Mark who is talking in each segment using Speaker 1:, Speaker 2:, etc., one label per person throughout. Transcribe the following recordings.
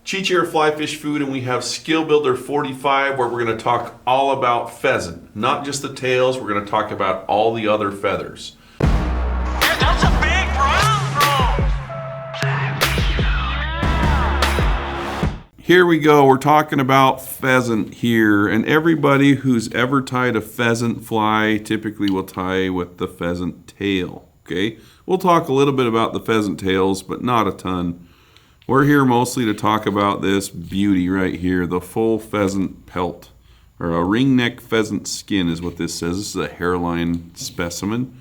Speaker 1: Cheech Air Fly Fish Food, and we have Skill Builder 45, where we're going to talk all about pheasant. Not just the tails, we're going to talk about all the other feathers.
Speaker 2: That's a big brown.
Speaker 1: Here we go, we're talking about pheasant here, and everybody who's ever tied a pheasant fly typically will tie with the pheasant tail, okay? We'll talk a little bit about the pheasant tails, but not a ton. We're here mostly to talk about this beauty right here, the full pheasant pelt, or a ringneck pheasant skin is what this says. This is a hairline specimen.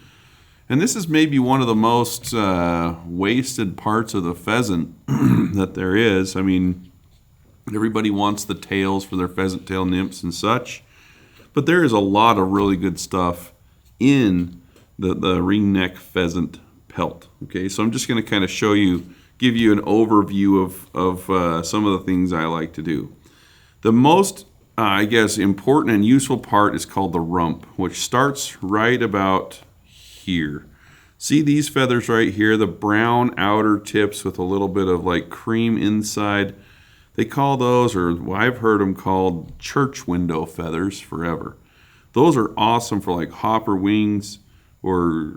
Speaker 1: And this is maybe one of the most wasted parts of the pheasant that there is. I mean, everybody wants the tails for their pheasant tail nymphs and such, but there is a lot of really good stuff in the ringneck pheasant pelt. Okay, so I'm just going to kind of give you an overview of some of the things I like to do. The most, I guess, important and useful part is called the rump, which starts right about here. See these feathers right here, the brown outer tips with a little bit of like cream inside? They call those, or I've heard them called church window feathers forever. Those are awesome for like hopper wings, or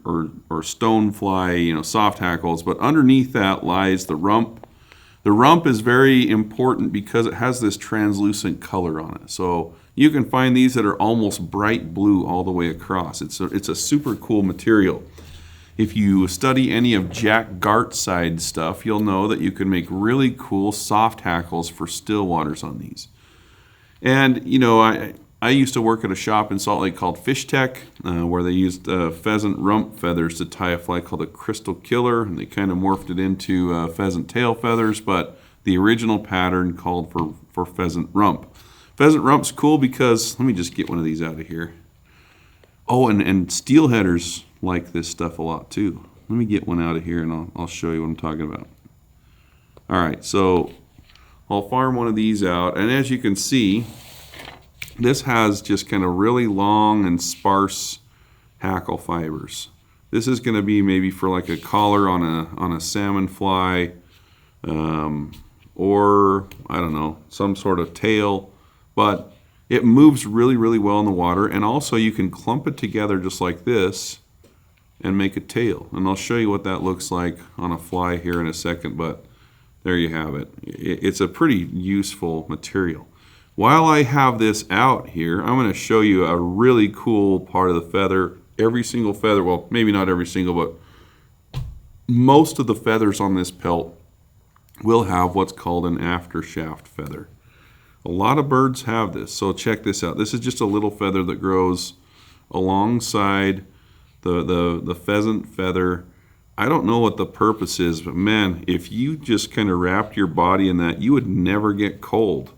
Speaker 1: stonefly, soft hackles, but underneath that lies the rump. The rump is very important because it has this translucent color on it. So you can find these that are almost bright blue all the way across. It's a super cool material. If you study any of Jack Gartside stuff, you'll know that you can make really cool soft hackles for still waters on these. And I used to work at a shop in Salt Lake called Fish Tech, where they used pheasant rump feathers to tie a fly called a crystal killer, and they kind of morphed it into pheasant tail feathers, but the original pattern called for pheasant rump. Pheasant rump's cool because, let me just get one of these out of here. Oh, and steelheaders like this stuff a lot too. Let me get one out of here and I'll show you what I'm talking about. All right, so I'll farm one of these out, and as you can see, this has just kind of really long and sparse hackle fibers. This is going to be maybe for like a collar on a salmon fly, or I don't know, some sort of tail, but it moves really, really well in the water. And also you can clump it together just like this and make a tail. And I'll show you what that looks like on a fly here in a second, but there you have it. It's a pretty useful material. While I have this out here, I'm going to show you a really cool part of the feather. Every single feather, well, maybe not every single, but most of the feathers on this pelt will have what's called an aftershaft feather. A lot of birds have this, so check this out. This is just a little feather that grows alongside the pheasant feather. I don't know what the purpose is, but man, if you just kind of wrapped your body in that, you would never get cold.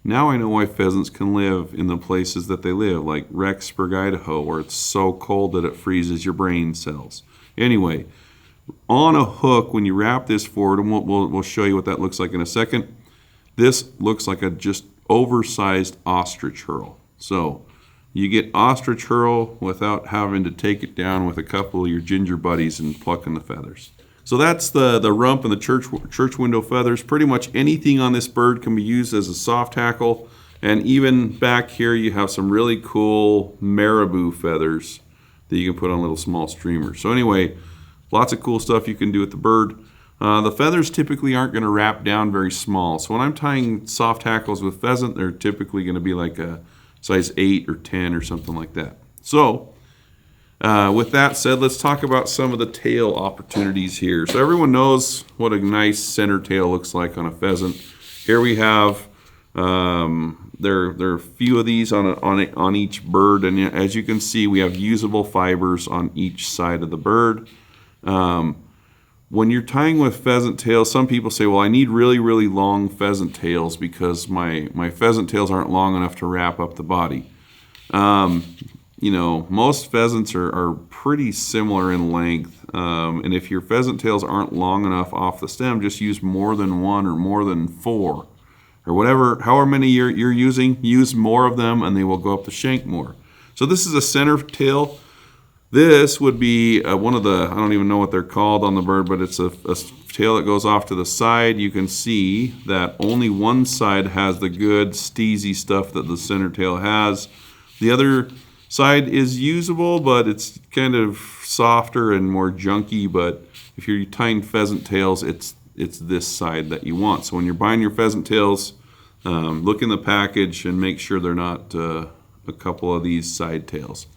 Speaker 1: Now I know why pheasants can live in the places that they live, like Rexburg, Idaho, where it's so cold that it freezes your brain cells. Anyway, on a hook, when you wrap this forward, and we'll show you what that looks like in a second, this looks like a just oversized ostrich hurl. So you get ostrich hurl without having to take it down with a couple of your ginger buddies and plucking the feathers. So that's the rump and the church window feathers. Pretty much anything on this bird can be used as a soft hackle. And even back here you have some really cool marabou feathers that you can put on little small streamers. So anyway, lots of cool stuff you can do with the bird. The feathers typically aren't going to wrap down very small. So when I'm tying soft hackles with pheasant, they're typically going to be like a size 8 or 10 or something like that. So with that said, let's talk about some of the tail opportunities here. So everyone knows what a nice center tail looks like on a pheasant. Here we have, there are a few of these on each bird, and as you can see, we have usable fibers on each side of the bird. When you're tying with pheasant tails, some people say, well, I need really, really long pheasant tails because my pheasant tails aren't long enough to wrap up the body. Most pheasants are pretty similar in length, and if your pheasant tails aren't long enough off the stem, just use more than one or more than four, or whatever, however many you're using, use more of them and they will go up the shank more. So this is a center tail. This would be one of the, I don't even know what they're called on the bird, but it's a tail that goes off to the side. You can see that only one side has the good steezy stuff that the center tail has. The other side is usable, but it's kind of softer and more junky. But if you're tying pheasant tails, it's this side that you want. So when you're buying your pheasant tails, look in the package and make sure they're not a couple of these side tails.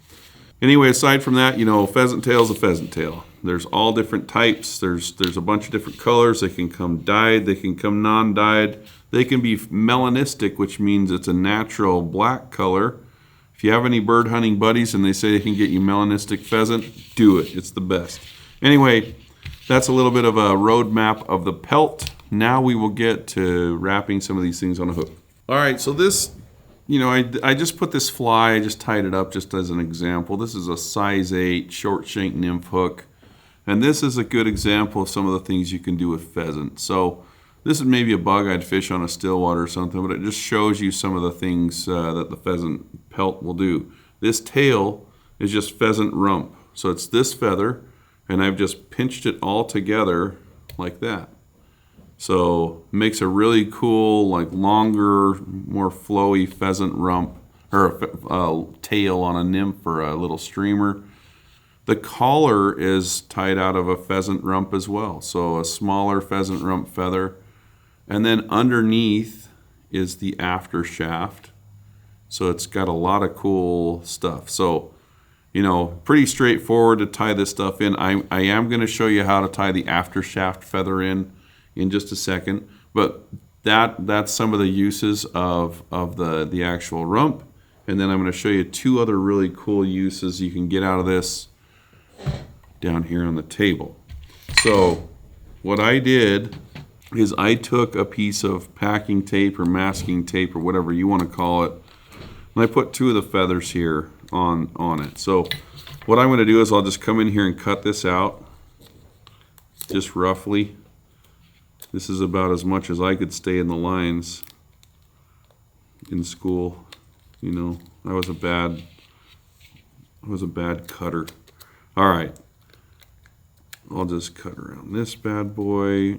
Speaker 1: Anyway, aside from that, pheasant tail is a pheasant tail. There's all different types. There's a bunch of different colors. They can come dyed. They can come non-dyed. They can be melanistic, which means it's a natural black color. If you have any bird hunting buddies and they say they can get you melanistic pheasant, do it. It's the best. Anyway, that's a little bit of a roadmap of the pelt. Now we will get to wrapping some of these things on a hook. All right, so this, I just put this fly, I just tied it up just as an example. This is a size 8 short shank nymph hook. And this is a good example of some of the things you can do with pheasant. So this is maybe a bug I'd fish on a still water or something, but it just shows you some of the things that the pheasant pelt will do. This tail is just pheasant rump. So it's this feather, and I've just pinched it all together like that. So it makes a really cool, like longer, more flowy pheasant rump, or a tail on a nymph or a little streamer. The collar is tied out of a pheasant rump as well. So a smaller pheasant rump feather. And then underneath is the after shaft. So it's got a lot of cool stuff. So, pretty straightforward to tie this stuff in. I am going to show you how to tie the after shaft feather in just a second. But that's some of the uses of the actual rump. And then I'm going to show you 2 other really cool uses you can get out of this down here on the table. So what I did is I took a piece of packing tape or masking tape or whatever you want to call it, and I put 2 of the feathers here on it. So what I'm going to do is I'll just come in here and cut this out just roughly. This is about as much as I could stay in the lines in school. I was a bad cutter. All right, I'll just cut around this bad boy,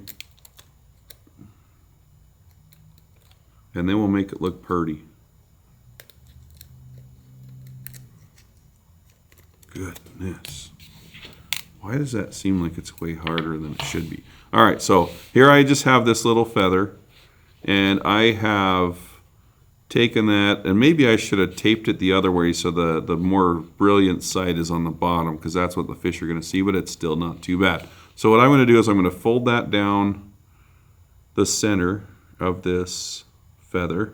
Speaker 1: and then we'll make it look pretty. Goodness, why does that seem like it's way harder than it should be? All right, so here I just have this little feather, and I have taken that, and maybe I should have taped it the other way so the more brilliant side is on the bottom, because that's what the fish are going to see, but it's still not too bad. So what I'm going to do is I'm going to fold that down the center of this feather,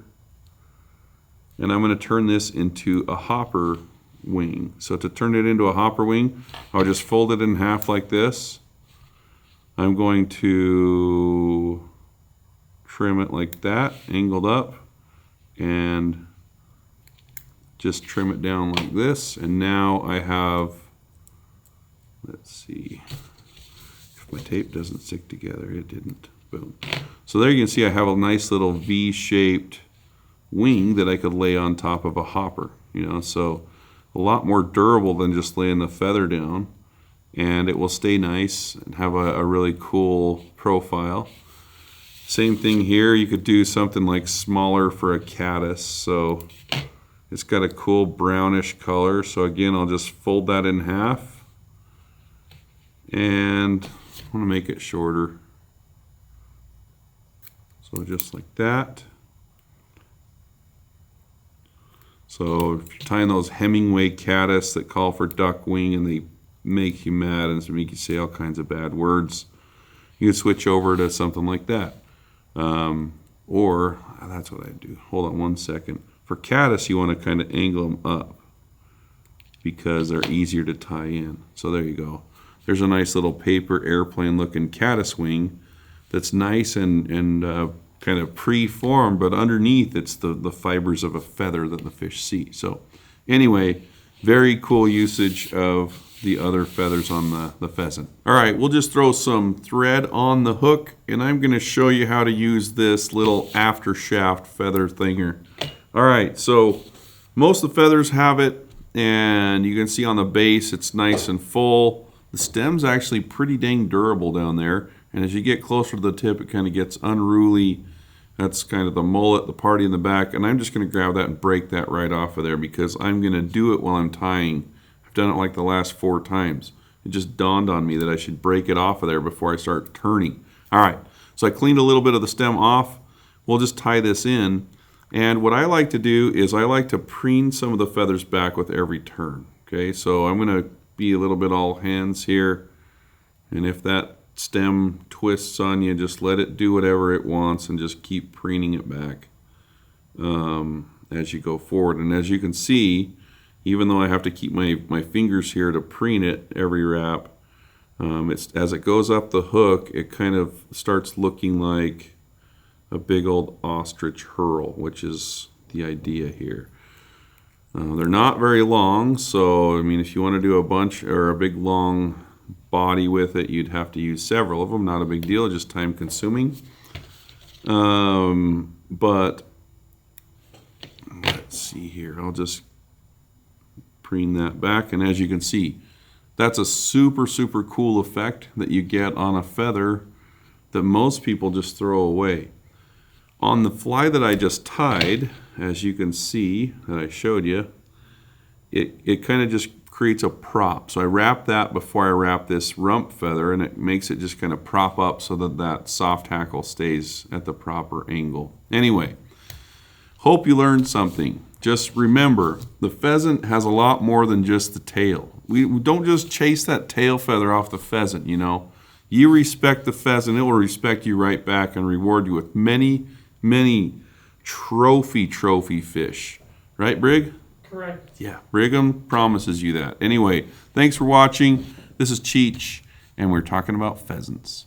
Speaker 1: and I'm going to turn this into a hopper wing. So to turn it into a hopper wing, I'll just fold it in half like this. I'm going to trim it like that, angled up, and just trim it down like this. And now I have, let's see if my tape doesn't stick together. It didn't. Boom. So there you can see I have a nice little V-shaped wing that I could lay on top of a hopper, so a lot more durable than just laying the feather down, and it will stay nice and have a really cool profile. Same thing here, you could do something like smaller for a caddis. So it's got a cool brownish color. So again, I'll just fold that in half, and I want to make it shorter. So just like that. So if you're tying those Hemingway caddis that call for duck wing and they make you mad and make you say all kinds of bad words, you can switch over to something like that. Or that's what I do. Hold on one second. For caddis, you want to kind of angle them up because they're easier to tie in. So there you go. There's a nice little paper airplane looking caddis wing that's nice and kind of pre-formed, but underneath it's the fibers of a feather that the fish see. So anyway, very cool usage of the other feathers on the pheasant. All right, we'll just throw some thread on the hook, and I'm going to show you how to use this little after shaft feather thinger. All right, so most of the feathers have it and you can see on the base it's nice and full. The stem's actually pretty dang durable down there, and as you get closer to the tip, it kind of gets unruly. That's kind of the mullet, the party in the back, and I'm just going to grab that and break that right off of there because I'm going to do it while I'm tying. I've done it like the last 4 times. It just dawned on me that I should break it off of there before I start turning. All right, so I cleaned a little bit of the stem off. We'll just tie this in, and what I like to do is I like to preen some of the feathers back with every turn. Okay, so I'm going to be a little bit all hands here, and if that stem twists on you, just let it do whatever it wants and just keep preening it back as you go forward. And as you can see, even though I have to keep my fingers here to preen it every wrap, as it goes up the hook, it kind of starts looking like a big old ostrich hurl, which is the idea here. They're not very long, so I mean, if you want to do a bunch or a big long body with it, you'd have to use several of them. Not a big deal, just time consuming. But let's see here. I'll just preen that back, and as you can see, that's a super cool effect that you get on a feather that most people just throw away. On the fly that I just tied, as you can see that I showed you, it kind of just creates a prop. So I wrap that before I wrap this rump feather, and it makes it just kind of prop up so that that soft hackle stays at the proper angle. Anyway, hope you learned something. Just remember, the pheasant has a lot more than just the tail. We don't just chase that tail feather off the pheasant, you know. You respect the pheasant, it will respect you right back and reward you with many trophy fish. Right, Brig?
Speaker 3: Correct.
Speaker 1: Yeah, Brigham promises you that. Anyway, thanks for watching. This is Cheech, and we're talking about pheasants.